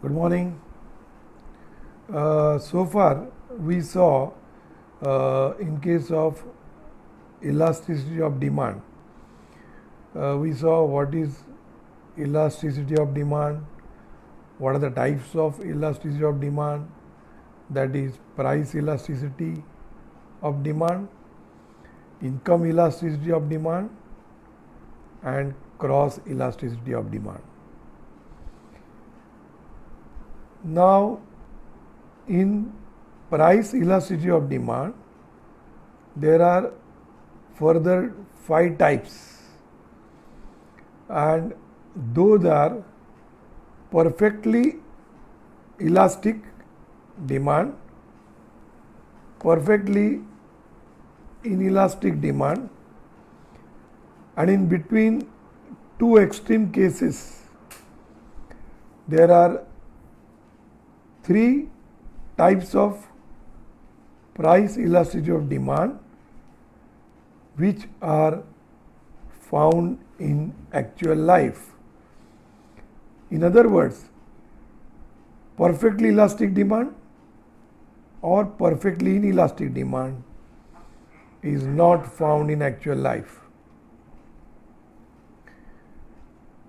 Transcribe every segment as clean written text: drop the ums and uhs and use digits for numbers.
Good morning. So far, we saw in case of elasticity of demand, we saw what is elasticity of demand, what are the types of elasticity of demand, that is price elasticity of demand, income elasticity of demand, and cross elasticity of demand. Now, in price elasticity of demand, there are further 5 types, and those are perfectly elastic demand, perfectly inelastic demand, and in between two extreme cases, there are 3 types of price elasticity of demand which are found in actual life. In other words, perfectly elastic demand or perfectly inelastic demand is not found in actual life.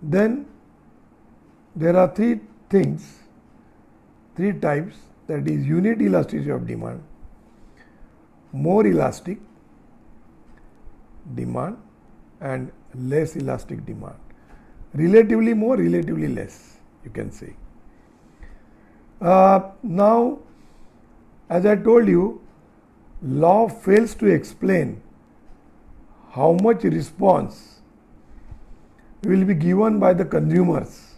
Then there are 3 things, 3 types, that is unit elasticity of demand, more elastic demand, and less elastic demand. Relatively more, relatively less, you can say. Now, as I told you, law fails to explain how much response will be given by the consumers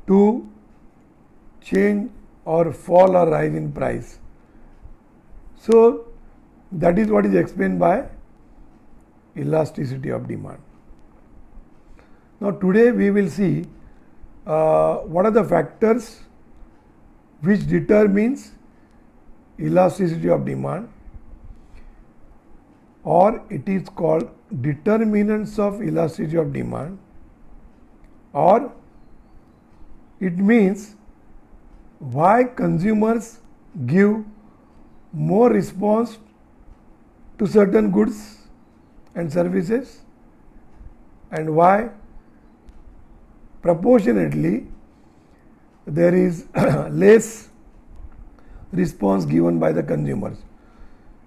to change or fall or rise in price. So, that is what is explained by elasticity of demand. Now, today we will see what are the factors which determines elasticity of demand, or it is called determinants of elasticity of demand, or it means why consumers give more response to certain goods and services, and why proportionately there is less response given by the consumers.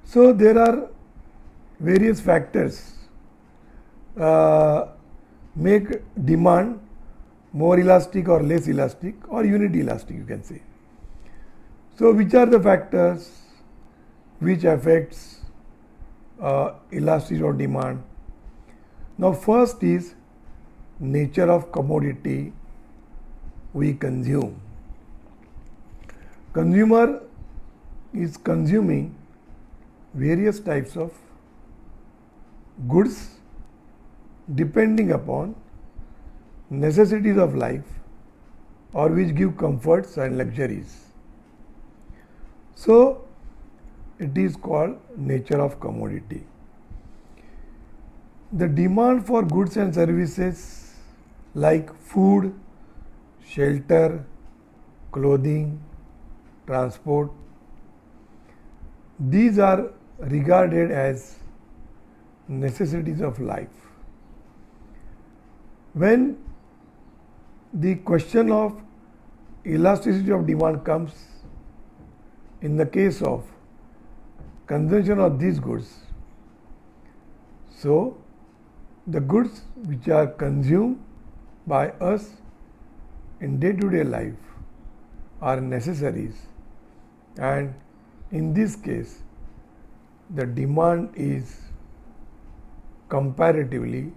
So there are various factors make demand more elastic or less elastic or unit elastic, you can say. So which are the factors which affects elasticity of demand? Now first is nature of commodity we consume. Consumer is consuming various types of goods depending upon necessities of life or which give comforts and luxuries. So, it is called nature of commodity. The demand for goods and services like food, shelter, clothing, transport, these are regarded as necessities of life. When the question of elasticity of demand comes in the case of consumption of these goods, so the goods which are consumed by us in day-to-day life are necessaries, and in this case the demand is comparatively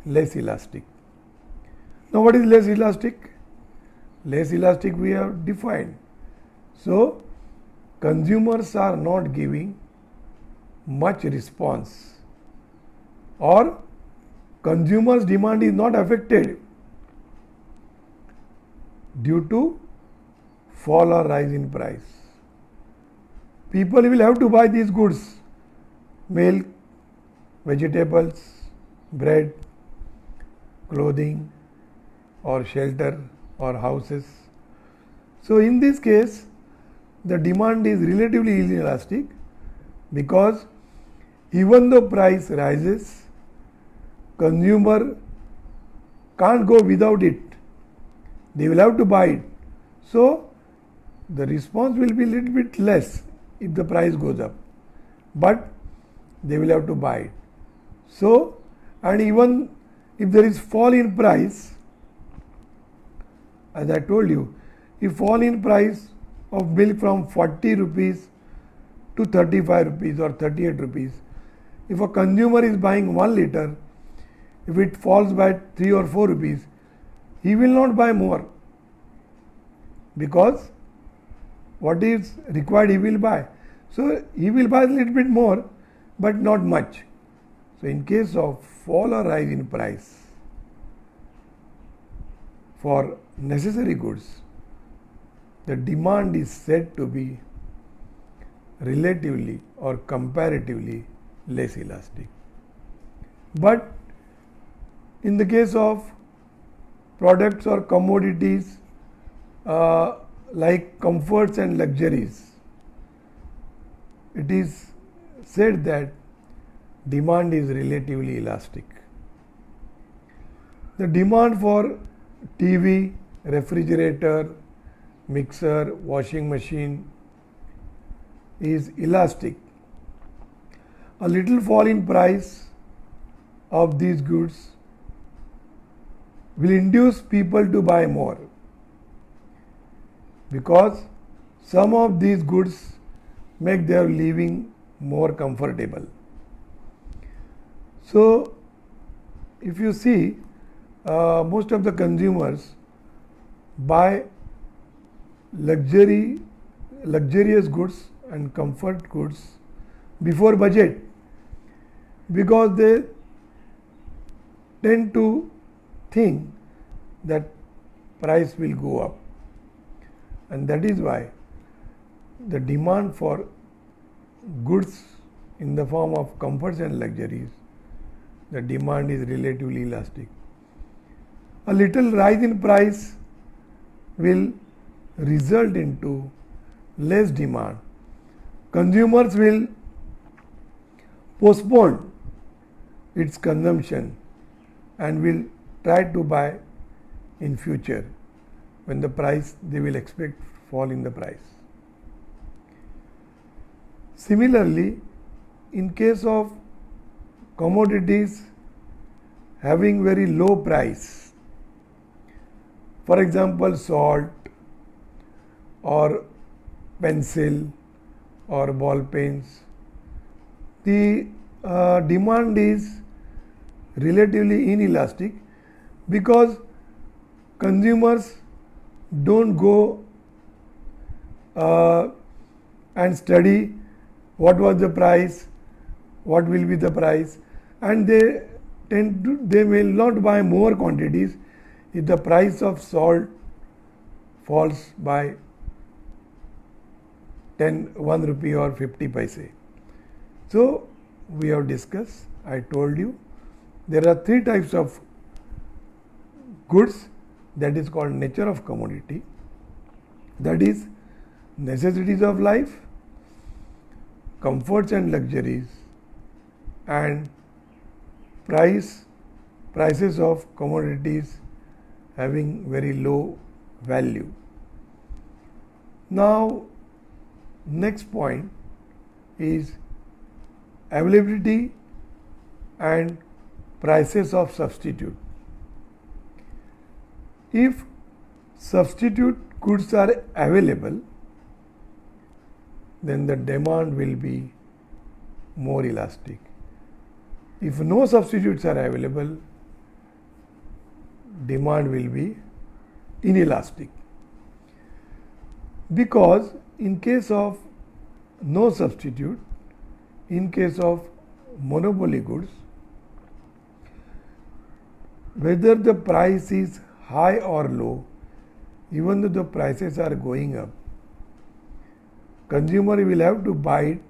less elastic. Now what is less elastic? Less elastic we have defined. So consumers are not giving much response, or consumers' demand is not affected due to fall or rise in price. People will have to buy these goods, milk, vegetables, bread, clothing or shelter or houses. So in this case, the demand is relatively inelastic because even though price rises, consumer can't go without it. They will have to buy it. So the response will be a little bit less if the price goes up, but they will have to buy it. So, and even if there is fall in price, as I told you, if fall in price of milk from 40 rupees to 35 rupees or 38 rupees, if a consumer is buying 1 liter, if it falls by 3 or 4 rupees, he will not buy more, because what is required he will buy. So he will buy a little bit more, but not much. So in case of fall or rise in price for necessary goods, the demand is said to be relatively or comparatively less elastic. But in the case of products or commodities like comforts and luxuries, it is said that demand is relatively elastic. The demand for TV, refrigerator, mixer, washing machine is elastic. A little fall in price of these goods will induce people to buy more, because some of these goods make their living more comfortable. So if you see, most of the consumers buy luxurious goods and comfort goods before budget, because they tend to think that price will go up, and that is why the demand for goods in the form of comforts and luxuries, the demand is relatively elastic. A little rise in price will result into less demand. Consumers will postpone its consumption and will try to buy in future when the price, they will expect fall in the price. Similarly, in case of commodities having very low price, for example salt or pencil or ball pens, the demand is relatively inelastic because consumers don't go and study what was the price, what will be the price, and they will not buy more quantities if the price of salt falls by 1 rupee or 50 paise. So we have discussed, I told you, there are 3 types of goods, that is called nature of commodity, that is necessities of life, comforts and luxuries, and prices of commodities having very low value. Now next point is availability and prices of substitute. If substitute goods are available, then the demand will be more elastic. If no substitutes are available, demand will be inelastic. Because in case of no substitute, in case of monopoly goods, whether the price is high or low, even though the prices are going up, consumer will have to buy it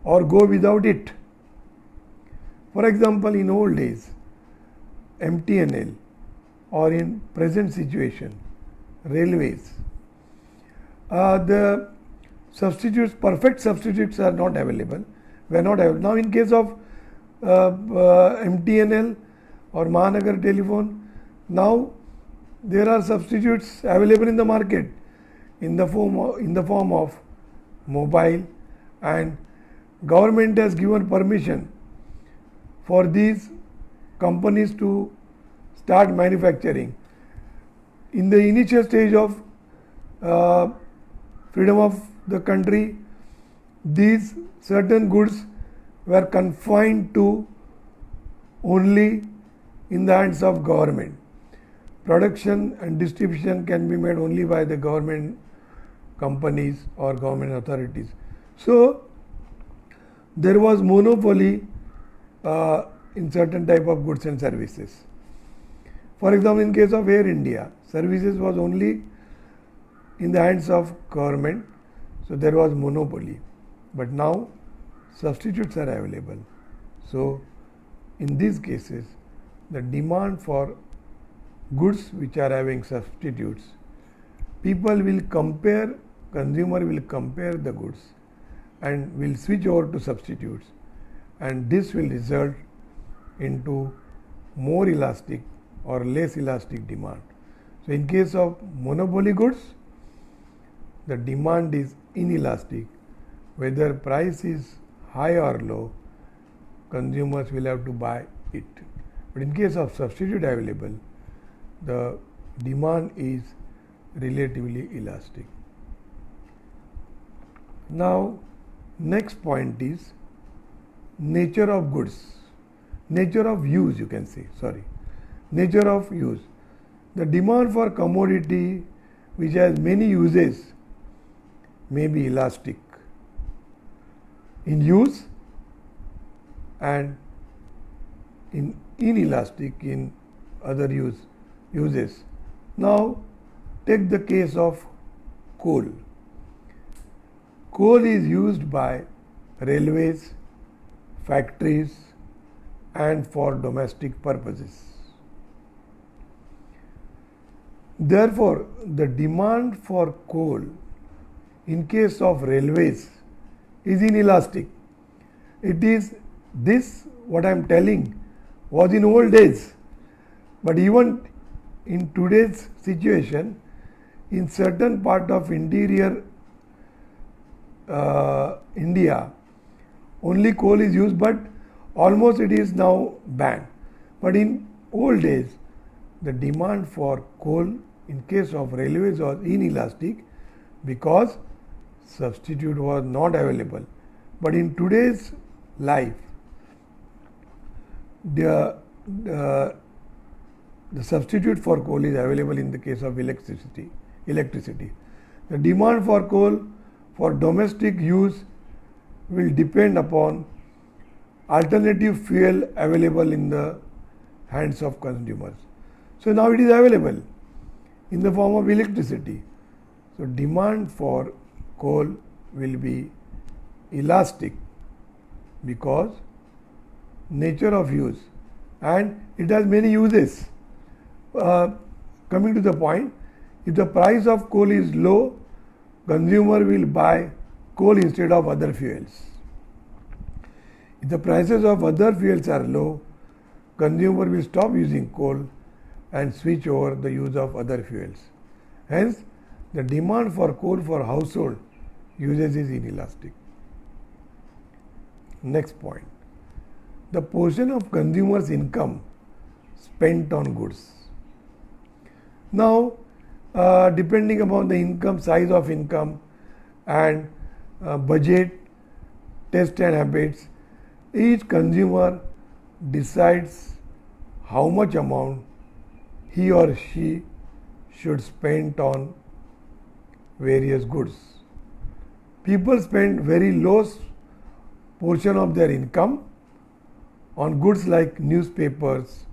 or go without it. For example, in old days, MTNL or in present situation, railways. The substitutes, perfect substitutes are not available. Were not available. Now, in case of MTNL or Mahanagar Telephone, now there are substitutes available in the market in the form of mobile, and government has given permission for these companies to start manufacturing. In the initial stage of freedom of the country, these certain goods were confined to only in the hands of government. Production and distribution can be made only by the government companies or government authorities. So there was monopoly in certain type of goods and services. For example, in case of Air India, services was only in the hands of government, so there was monopoly. But now substitutes are available. So in these cases, the demand for goods which are having substitutes, people will compare, consumer will compare the goods and will switch over to substitutes, and this will result into more elastic or less elastic demand. So in case of monopoly goods, the demand is inelastic. Whether price is high or low, consumers will have to buy it. But in case of substitute available, the demand is relatively elastic. Now, next point is nature of goods, nature of use, you can say, nature of use. The demand for commodity which has many uses may be elastic in use and inelastic in other uses. Now, take the case of coal. Coal is used by railways, factories, and for domestic purposes. Therefore, the demand for coal in case of railways is inelastic. It is this, what I am telling, was in old days, but even in today's situation, in certain part of interior India, only coal is used, but almost it is now banned. But in old days, the demand for coal in case of railways was inelastic because substitute was not available. But in today's life, the substitute for coal is available in the case of electricity. The demand for coal for domestic use will depend upon alternative fuel available in the hands of consumers. So now it is available in the form of electricity. So demand for coal will be elastic because nature of use, and it has many uses. Coming to the point, if the price of coal is low, consumer will buy coal instead of other fuels. If the prices of other fuels are low, consumer will stop using coal and switch over the use of other fuels. Hence, the demand for coal for household uses is inelastic. Next point, the portion of consumers' income spent on goods. Now, depending upon the income, size of income, and budget, taste and habits, each consumer decides how much amount he or she should spend on various goods. People spend very low portion of their income on goods like newspapers,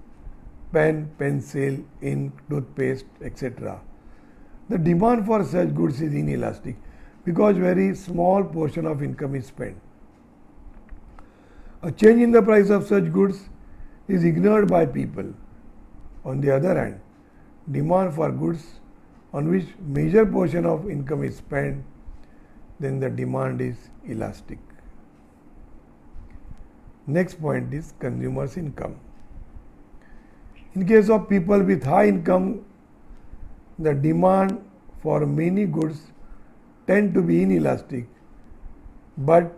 pen, pencil, ink, toothpaste, etc. The demand for such goods is inelastic because very small portion of income is spent. A change in the price of such goods is ignored by people. On the other hand, demand for goods on which major portion of income is spent, then the demand is elastic. Next point is consumers' income. In case of people with high income, the demand for many goods tend to be inelastic, but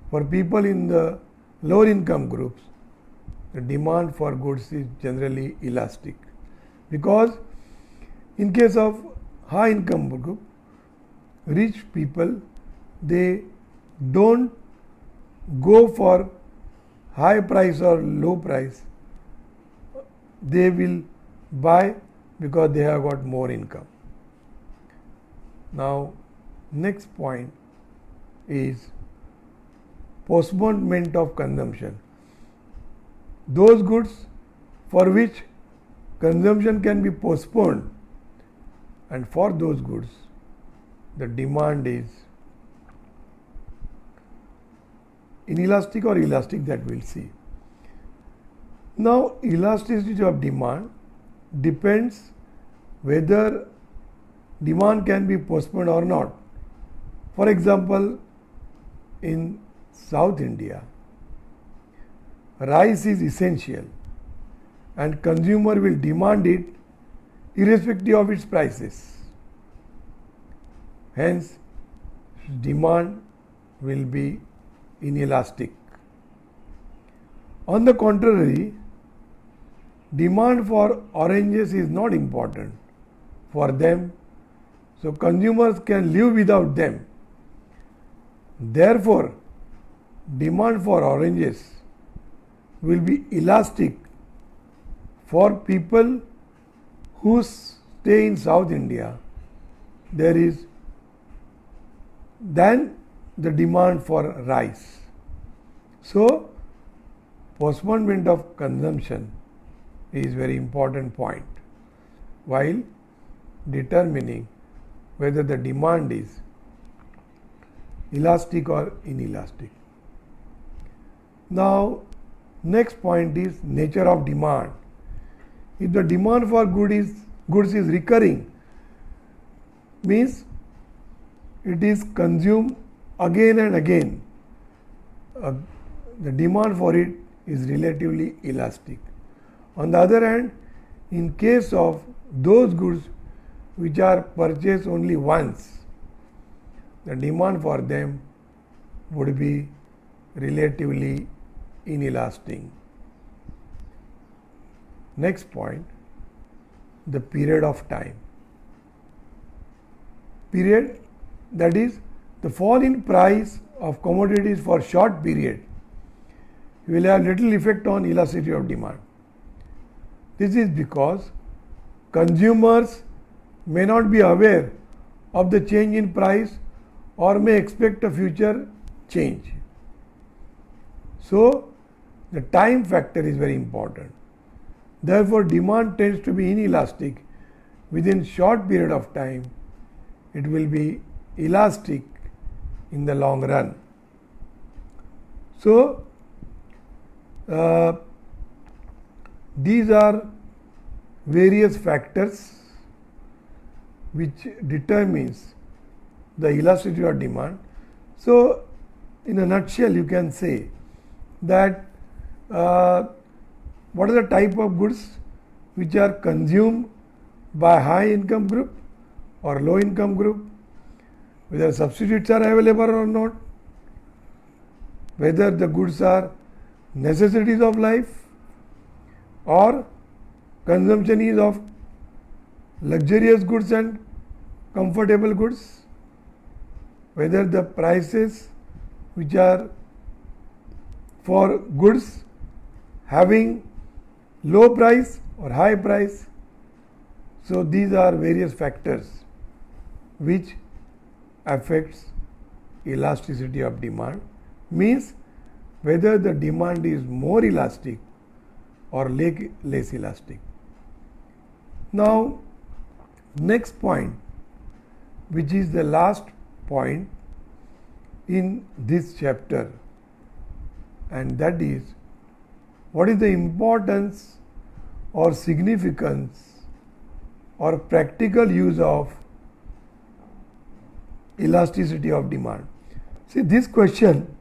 for people in the lower income groups, the demand for goods is generally elastic, because in case of high income group, rich people, they don't go for high price or low price. They will buy because they have got more income. Now, next point is postponement of consumption. Those goods for which consumption can be postponed, and for those goods the demand is inelastic or elastic, that we'll see. Now, elasticity of demand depends whether demand can be postponed or not. For example, in South India, rice is essential and consumer will demand it irrespective of its prices. Hence, demand will be inelastic. On the contrary, demand for oranges is not important for them, so consumers can live without them. Therefore, demand for oranges will be elastic for people who stay in South India. There is than the demand for rice. So, postponement of consumption is very important point while determining whether the demand is elastic or inelastic. Now, next point is nature of demand. If the demand for goods is recurring, means it is consumed again and again, the demand for it is relatively elastic. On the other hand, in case of those goods which are purchased only once, the demand for them would be relatively inelastic. Next point, the period of time. Period, that is, the fall in price of commodities for short period will have little effect on elasticity of demand. This is because consumers may not be aware of the change in price or may expect a future change. So, the time factor is very important. Therefore, demand tends to be inelastic. Within short period of time, it will be elastic in the long run. So, these are various factors which determines the elasticity of demand. So, in a nutshell, you can say that what are the type of goods which are consumed by high income group or low income group, whether substitutes are available or not, whether the goods are necessities of life or consumption is of luxurious goods and comfortable goods, whether the prices which are for goods having low price or high price. So, these are various factors which affects elasticity of demand, means whether the demand is more elastic or less elastic. Now, next point, which is the last point in this chapter, and that is what is the importance or significance or practical use of elasticity of demand. See, this question,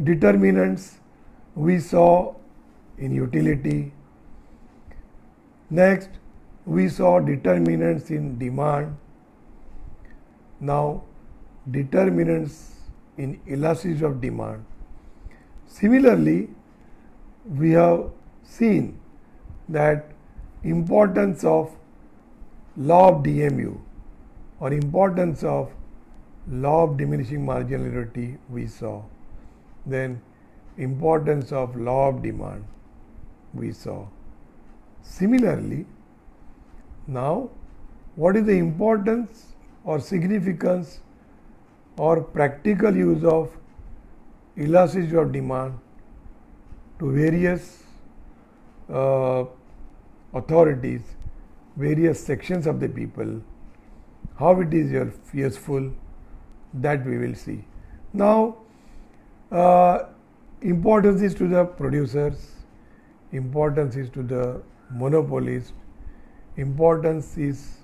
determinants we saw in utility. Next, we saw determinants in demand. Now, determinants in elasticity of demand. Similarly, we have seen that importance of law of DMU or importance of law of diminishing marginality we saw. Then importance of law of demand we saw. Similarly, now what is the importance or significance or practical use of elasticity of demand to various authorities, various sections of the people, how it is useful, that we will see. Now, importance is to the producers, importance is to the monopolist, importance is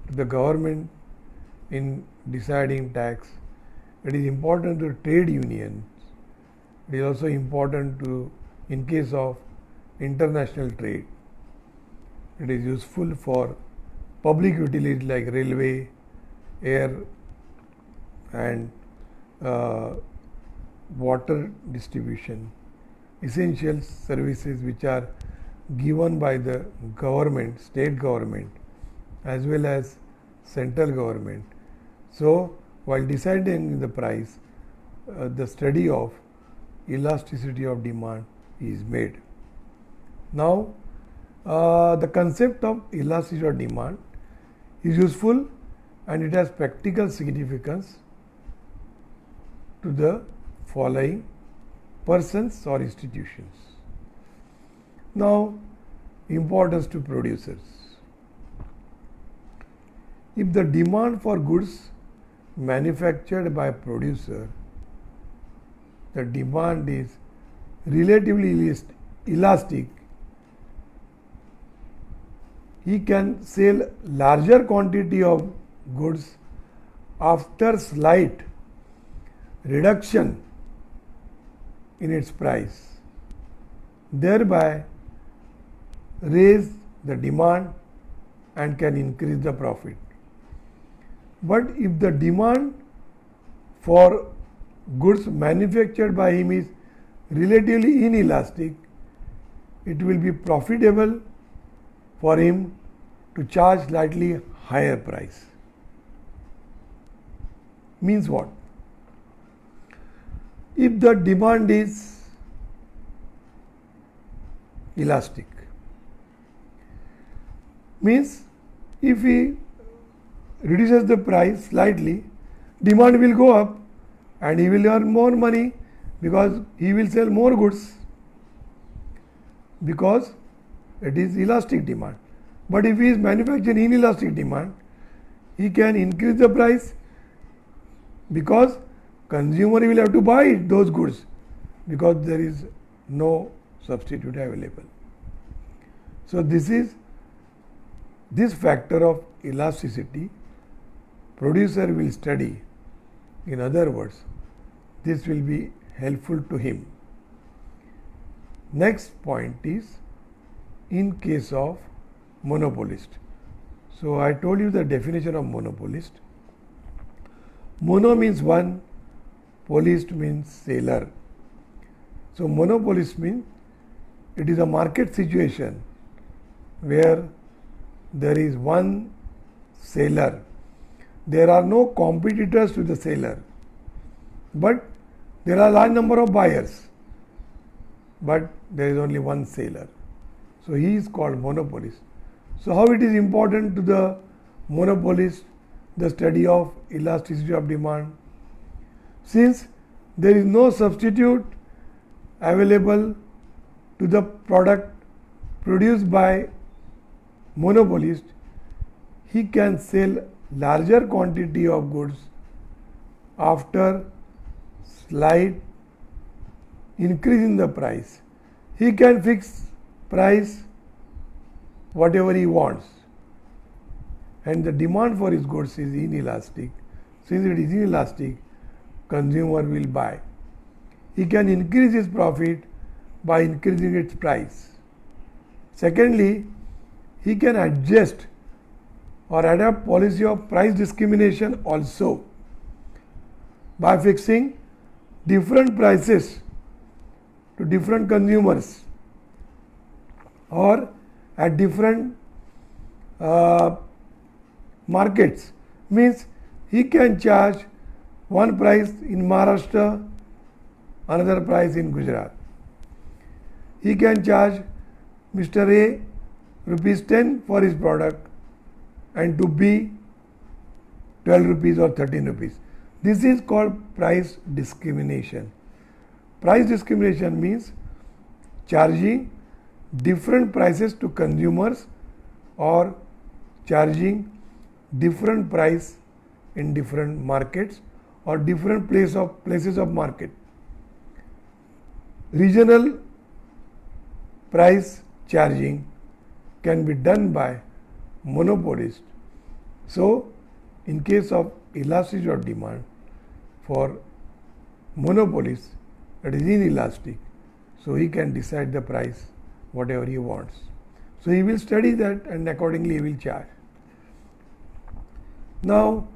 to the government in deciding tax. It is important to trade unions. It is also important to, in case of international trade. It is useful for public utilities like railway, air and water distribution, essential services which are given by the government, state government as well as central government. So, while deciding the price, the study of elasticity of demand is made. Now, the concept of elasticity of demand is useful and it has practical significance to the following persons or institutions. Now, importance to producers. If the demand for goods manufactured by producer, the demand is relatively elastic, he can sell larger quantity of goods after slight reduction in its price, thereby raise the demand and can increase the profit. But if the demand for goods manufactured by him is relatively inelastic, it will be profitable for him to charge slightly higher price. Means what? If the demand is elastic, means if he reduces the price slightly, demand will go up and he will earn more money because he will sell more goods because it is elastic demand. But if he is manufacturing inelastic demand, he can increase the price because consumer will have to buy those goods because there is no substitute available. So this factor of elasticity producer will study. In other words, this will be helpful to him. Next point is in case of monopolist. So I told you the definition of monopolist. Mono means one, polist means seller. So monopolist means it is a market situation where there is one seller. There are no competitors to the seller, but there are a large number of buyers, but there is only one seller. So he is called monopolist. So how it is important to the monopolist, the study of elasticity of demand? Since there is no substitute available to the product produced by monopolist, he can sell larger quantity of goods after slight increase in the price. He can fix price whatever he wants. and the demand for his goods is inelastic. Since it is inelastic, consumer will buy. He can increase his profit by increasing its price. Secondly, he can adjust or adapt policy of price discrimination also by fixing different prices to different consumers or at different markets. Means he can charge one price in Maharashtra, another price in Gujarat. He can charge Mr. A rupees 10 for his product and to B 12 rupees or 13 rupees. This is called price discrimination. Price discrimination means charging different prices to consumers or charging different price in different markets or different places of market. Regional price charging can be done by monopolist. So, in case of elasticity of demand for monopolist, it is inelastic. So, he can decide the price whatever he wants. So, he will study that and accordingly he will charge. Now,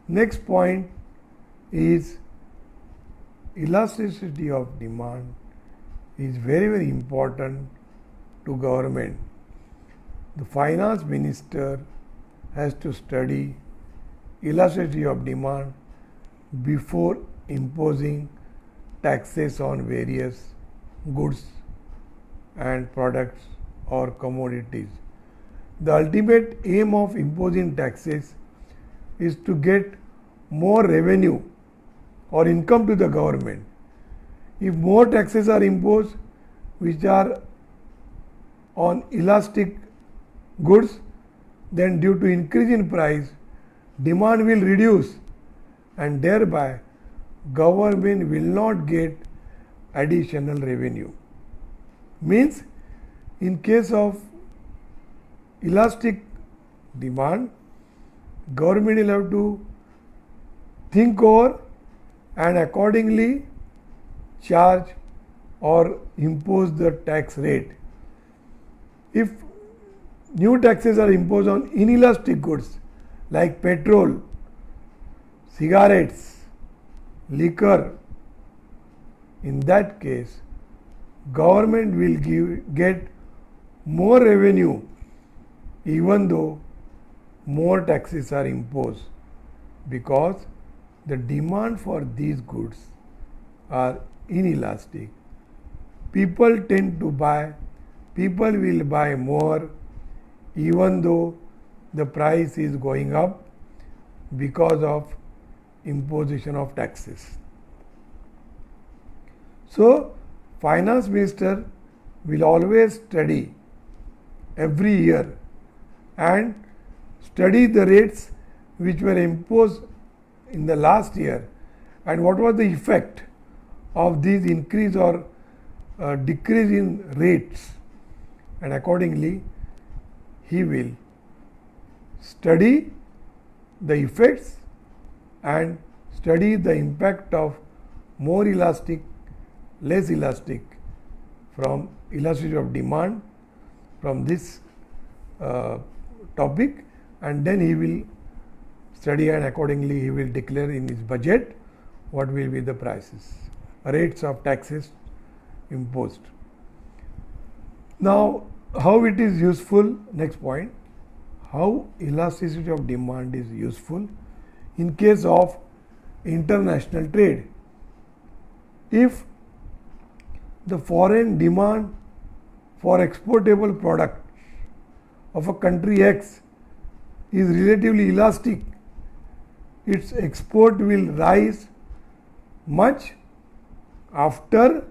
next point is elasticity of demand is very, very important to government. The finance minister has to study elasticity of demand before imposing taxes on various goods and products or commodities. The ultimate aim of imposing taxes is to get more revenue or income to the government. If more taxes are imposed which are on elastic goods, then due to increase in price, demand will reduce and thereby government will not get additional revenue. Means in case of elastic demand, government will have to think over and accordingly charge or impose the tax rate. If new taxes are imposed on inelastic goods like petrol, cigarettes, liquor, in that case government will get more revenue even though more taxes are imposed, because the demand for these goods are inelastic. People tend to buy, people will buy more even though the price is going up because of imposition of taxes. So, finance minister will always study every year and study the rates which were imposed in the last year and what was the effect of these increase or decrease in rates, and accordingly he will study the effects and study the impact of more elastic, less elastic, from elasticity of demand from this topic, and then he will study and accordingly he will declare in his budget what will be the prices, rates of taxes imposed. Now, how it is useful, next point, how elasticity of demand is useful in case of international trade. If the foreign demand for exportable product of a country X is relatively elastic, its export will rise much after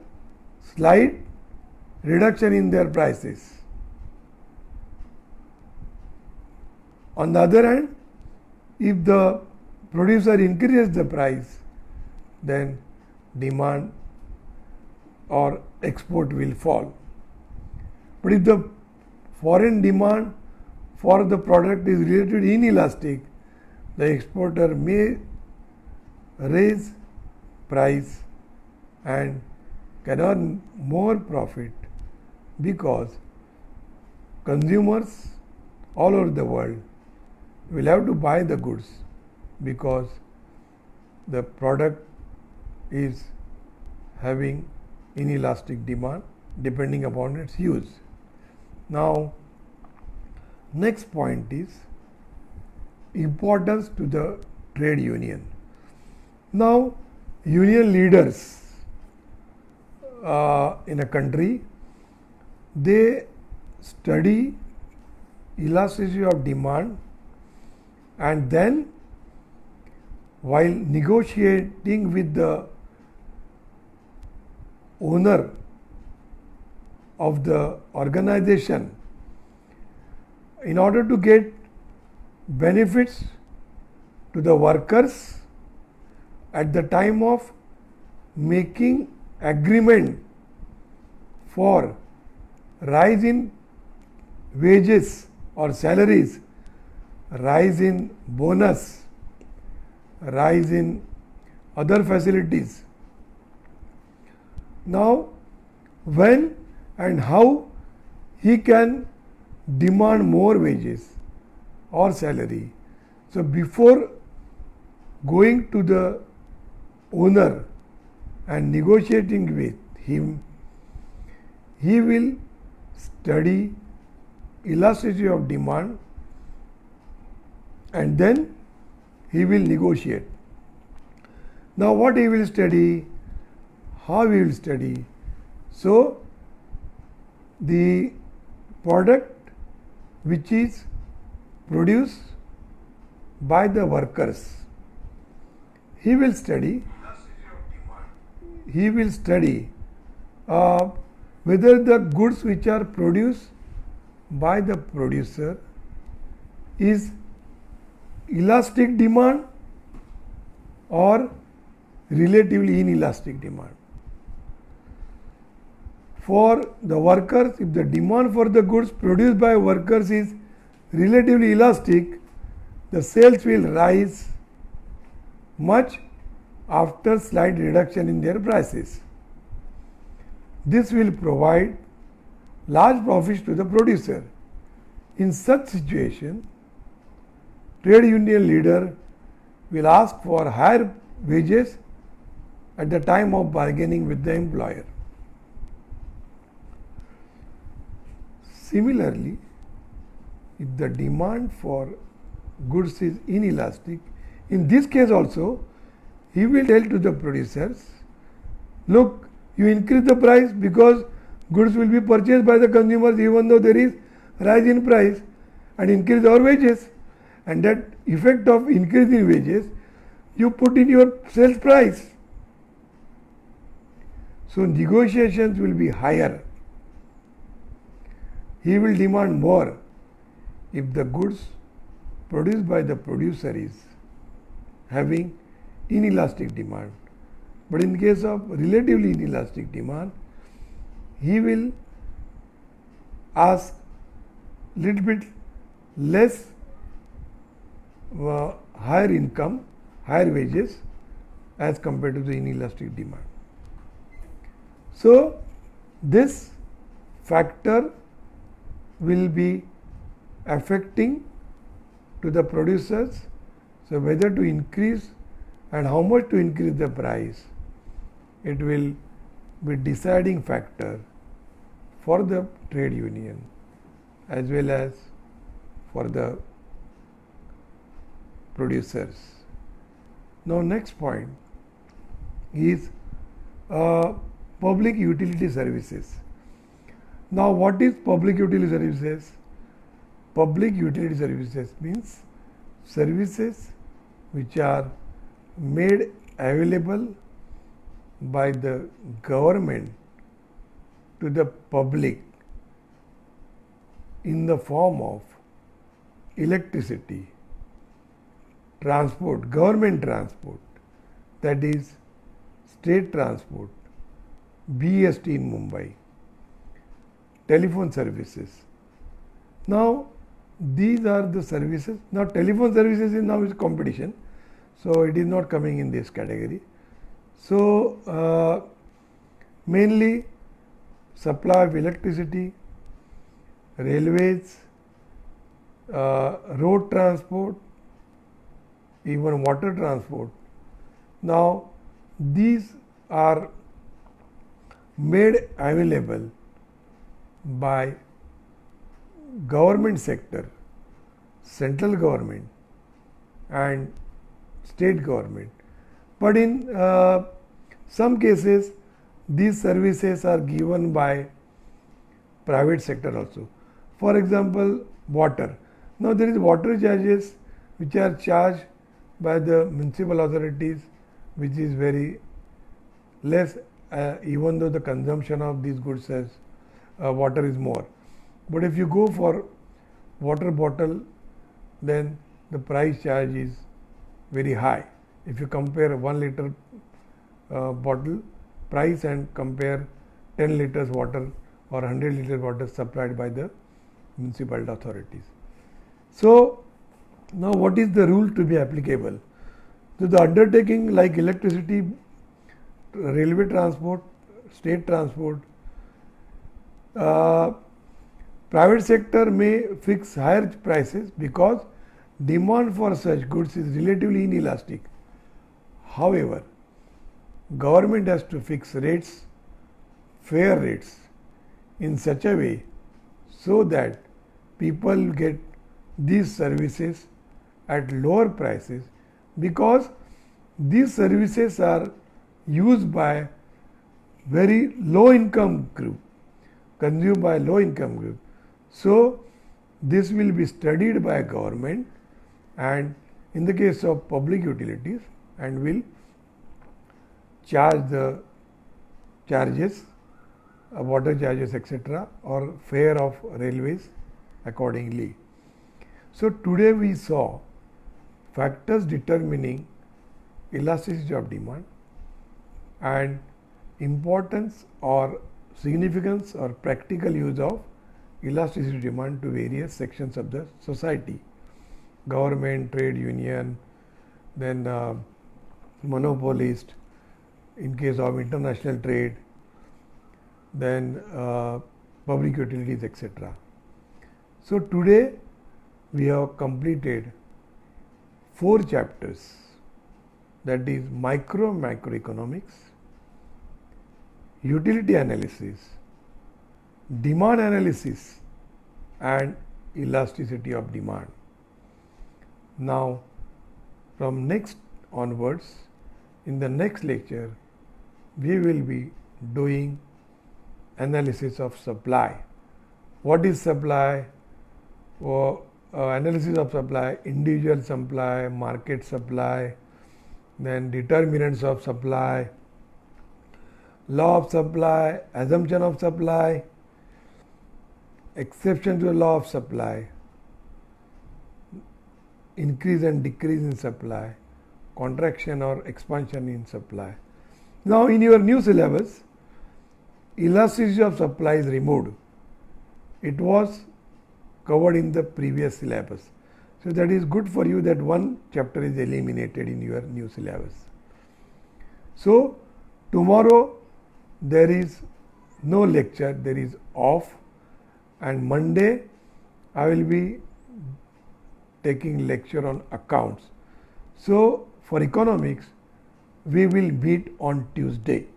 slight reduction in their prices. On the other hand, if the producer increases the price, then demand or export will fall. But if the foreign demand for the product is relatively inelastic, the exporter may raise price and can earn more profit because consumers all over the world will have to buy the goods because the product is having inelastic demand depending upon its use. Now, next point is importance to the trade union. Now, union leaders in a country, they study elasticity of demand and then while negotiating with the owner of the organization in order to get benefits to the workers at the time of making agreement for rise in wages or salaries, rise in bonus, rise in other facilities. Now, when and how he can demand more wages or salary. So, before going to the owner and negotiating with him, he will study elasticity of demand and then he will negotiate. Now, what he will study, how he will study. So, the product which is produced by the workers, he will study whether the goods which are produced by the producer is elastic demand or relatively inelastic demand. For the workers, if the demand for the goods produced by workers is relatively elastic, the sales will rise much after slight reduction in their prices. This will provide large profits to the producer. In such situation, trade union leader will ask for higher wages at the time of bargaining with the employer. Similarly, if the demand for goods is inelastic, in this case also, he will tell to the producers, look, you increase the price because goods will be purchased by the consumers even though there is rise in price, and increase our wages, and that effect of increase in wages you put in your sales price. So, negotiations will be higher. He will demand more if the goods produced by the producer is having inelastic demand. But in case of relatively inelastic demand, he will ask little bit less higher income, higher wages as compared to the inelastic demand. So, this factor will be affecting to the producers. So, whether to increase and how much to increase the price, it will be deciding factor for the trade union as well as for the producers. Now, next point is public utility services. Now, what is public utility services? Public utility services means services which are made available by the government to the public in the form of electricity, transport, government transport, that is state transport, BEST in Mumbai, telephone services. Now, these are the services. Now telephone services is now is competition, so it is not coming in this category. So mainly supply of electricity, railways, road transport, even water transport. Now these are made available by government sector, central government and state government. But in some cases these services are given by private sector also. For example, water. Now there is water charges which are charged by the municipal authorities, which is very less, even though the consumption of these goods as water is more. But if you go for water bottle, then the price charge is very high. If you compare 1 liter bottle price and compare 10 liters water or 100 liters water supplied by the municipal authorities. So now what is the rule to be applicable? So the undertaking like electricity, railway transport, state transport, private sector may fix higher prices because demand for such goods is relatively inelastic. However, government has to fix rates, fair rates in such a way so that people get these services at lower prices, because these services are used by very low income group, consumed by low income group. So this will be studied by government, and in the case of public utilities, and will charge the charges, water charges, etc., or fare of railways accordingly. So today we saw factors determining elasticity of demand and importance or significance or practical use of elasticity of demand to various sections of the society: government, trade union, then monopolist, in case of international trade, then public utilities, etc. So today we have completed 4 chapters, that is macroeconomics, utility analysis, demand analysis and elasticity of demand. Now from next onwards, in the next lecture, we will be doing analysis of supply. What is supply? Analysis of supply, individual supply, market supply, then determinants of supply, law of supply, assumption of supply, exception to the law of supply, increase and decrease in supply, contraction or expansion in supply. Now in your new syllabus, elasticity of supply is removed. It was covered in the previous syllabus. So that is good for you that one chapter is eliminated in your new syllabus. So tomorrow there is no lecture, there is off, and Monday I will be taking lecture on accounts. So for economics we will meet on Tuesday.